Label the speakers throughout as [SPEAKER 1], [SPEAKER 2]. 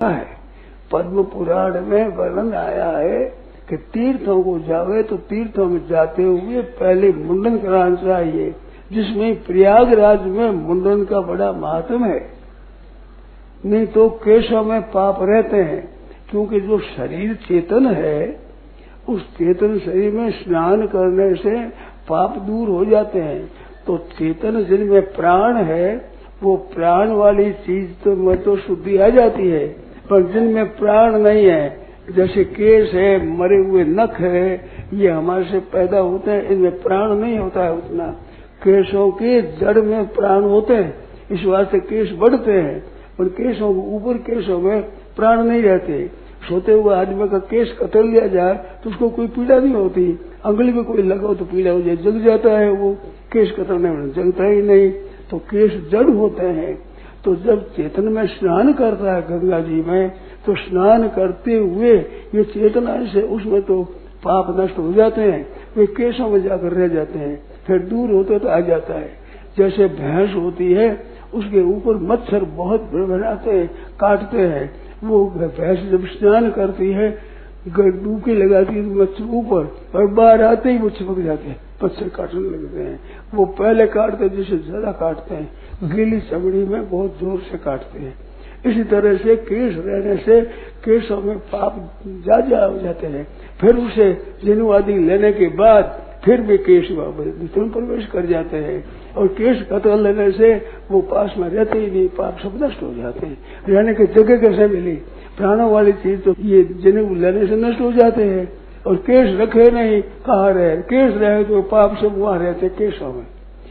[SPEAKER 1] है। पद्म पुराण में वर्णन आया है कि तीर्थों को जावे तो तीर्थों में जाते हुए पहले मुंडन कराना चाहिए, जिसमें प्रयागराज में मुंडन का बड़ा महात्म है। नहीं तो केशों में पाप रहते हैं, क्योंकि जो शरीर चेतन है उस चेतन शरीर में स्नान करने से पाप दूर हो जाते हैं। तो चेतन जिनमें प्राण है वो प्राण वाली चीज तो में तो शुद्धि आ जाती है, पर जिनमें प्राण नहीं है, जैसे केश है, मरे हुए नख है, ये हमारे से पैदा होते हैं, इनमें प्राण नहीं होता है उतना। केशों के जड़ में प्राण होते हैं, इस वास्ते केश बढ़ते हैं, पर केशों के ऊपर केशों में प्राण नहीं रहते। सोते हुए आदमी का केश कतर लिया जाए तो उसको कोई पीड़ा नहीं होती, अंगुली में कोई लगाओ तो पीड़ा हो जाए, जल जाता है वो, केश कतरने में जलता ही नहीं। तो केश जड़ होते हैं। तो जब चेतन में स्नान करता है गंगा जी में, तो स्नान करते हुए ये चेतना से उसमें तो पाप नष्ट हो जाते हैं, वे केशों में जाकर रह जाते हैं, फिर दूर होते तो आ जाता है। जैसे भैंस होती है उसके ऊपर मच्छर बहुत बनाते हैं, काटते हैं, वो भैंस जब स्नान करती है डुबकी लगाती है मच्छर ऊपर, और बाहर आते ही वो चिपक जाते हैं, मच्छर काटने लगते हैं। वो पहले काटते हैं जिससे ज्यादा काटते हैं, गीली चमड़ी में बहुत जोर से काटते हैं। इसी तरह से केश रहने से केशों में पाप ज्यादा हो जाते हैं। फिर उसे जनेऊ आदि लेने के बाद फिर भी केश भीतर प्रवेश कर जाते हैं, और केश कतर लेने से वो पास में रहते ही नहीं, पाप सब नष्ट हो जाते हैं। रहने की जगह कैसे मिली? प्राणों वाली चीज तो ये जनेऊ लेने से नष्ट हो जाते हैं, और केश रखे नहीं, कहाँ रहे? केश रहे तो पाप सब वहाँ रहते केशों में,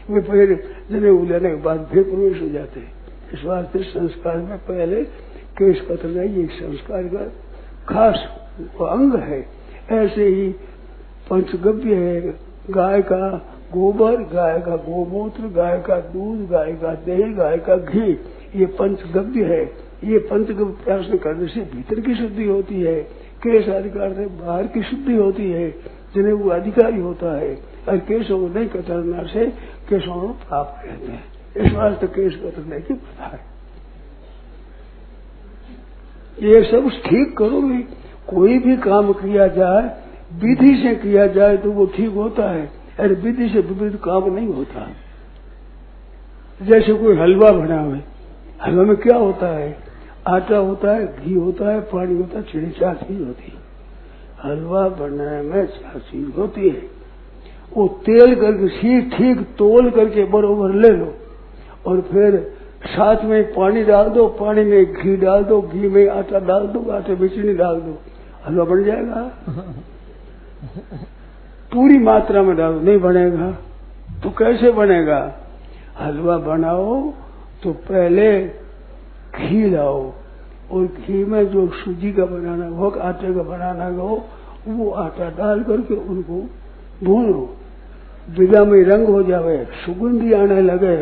[SPEAKER 1] वे फिर जनेऊ लेने के बाद फिर प्रवेश हो जाते हैं। इस वास्ते संस्कार में पहले केश कतरना ये संस्कार का खास अंग है। ऐसे ही पंचगव्य है, गाय का गोबर, गाय का गोमूत्र, गाय का दूध, गाय का दही, गाय का घी, ये पंचगव्य है। ये पंचगव्य प्राशन करने से भीतर की शुद्धि होती है, केश अधिकार से बाहर की शुद्धि होती है, जिन्हें वो अधिकारी होता है। और केशों को नहीं कतरना से केशों में पाप रहते हैं, इस वास्ते केश कतरने की प्रथा है। ये सब ठीक करो भी, कोई भी काम किया जाए विधि से किया जाए तो वो ठीक होता है, और विधि से विपरीत काम नहीं होता। जैसे कोई हलवा बना हुआ, हलवा में क्या होता है? आटा होता है, घी होता है, पानी होता है, चीनी, चार चीज होती है। हलवा बनाने में चार चीज होती है। वो तेल करके ठीक तोल करके बरोबर ले लो, और फिर साथ में पानी डाल दो, पानी में घी डाल दो, घी में आटा डाल दो, आटे में चीनी डाल दो, हलवा बन जाएगा। पूरी मात्रा में डालो, नहीं बनेगा। तो कैसे बनेगा? हलवा बनाओ तो पहले घी लाओ, और घी में जो सूजी का बनाना हो, आटे का बनाना हो, वो आटा डाल करके उनको भूनो, बिगा में रंग हो जावे, सुगंधी आने लगे,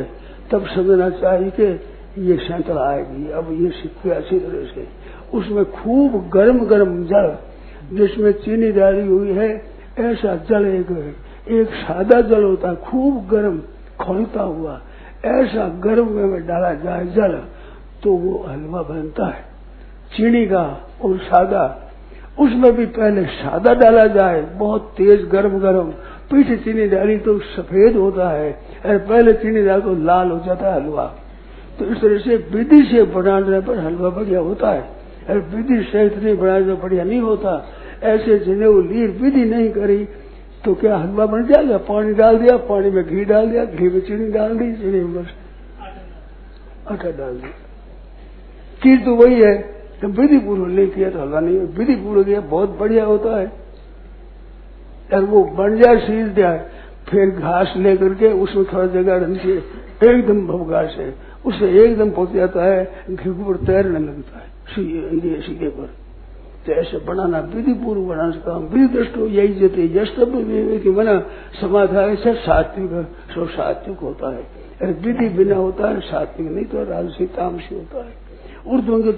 [SPEAKER 1] तब समझना चाहिए कि ये सैंतल आएगी। अब ये सिक्के अच्छी तरह से उसमें खूब गर्म गर्म जल, जिसमें चीनी डाली हुई है, ऐसा जल एक सादा जल होता है, खूब गर्म खौलता हुआ, ऐसा गर्म में डाला जाए जल, तो वो हलवा बनता है चीनी का और सादा। उसमें भी पहले सादा डाला जाए, बहुत तेज गर्म गर्म, पीछे चीनी डाली तो सफेद होता है, और पहले चीनी डाल तो लाल हो जाता है हलवा। तो इस तरह से विधि से बनाने पर हलवा बढ़िया होता है, और विधि सहित नहीं बनाने तो बढ़िया नहीं होता। ऐसे जनेऊ लीर विधि नहीं करी तो क्या हलवा बन जाएगा? पानी डाल दिया, पानी में घी डाल दिया, घी में चीनी डाल दी, चीनी में बस आटा डाल दिया, चीज तो वही है। तो विधि पूर्वक नहीं किया तो हलवा नहीं, विधि पूर्वक किया बहुत बढ़िया होता है। और वो बन जाए सीज जाए, फिर घास लेकर के उसमें थोड़ा जगह ढंग एकदम भवगार से उसे एकदम पहुंच जाता है, घी पर तैरने लगता है सीधे पर। तो ऐसे बनाना विधि पूर्व बनाने से काम। विधि दृष्टो यही जते यस्तव्य बना समाधान से सात्विक सो सात्विक होता है, विधि बिना होता है सात्विक नहीं तो राजसी तामसी होता है। उर्ध्व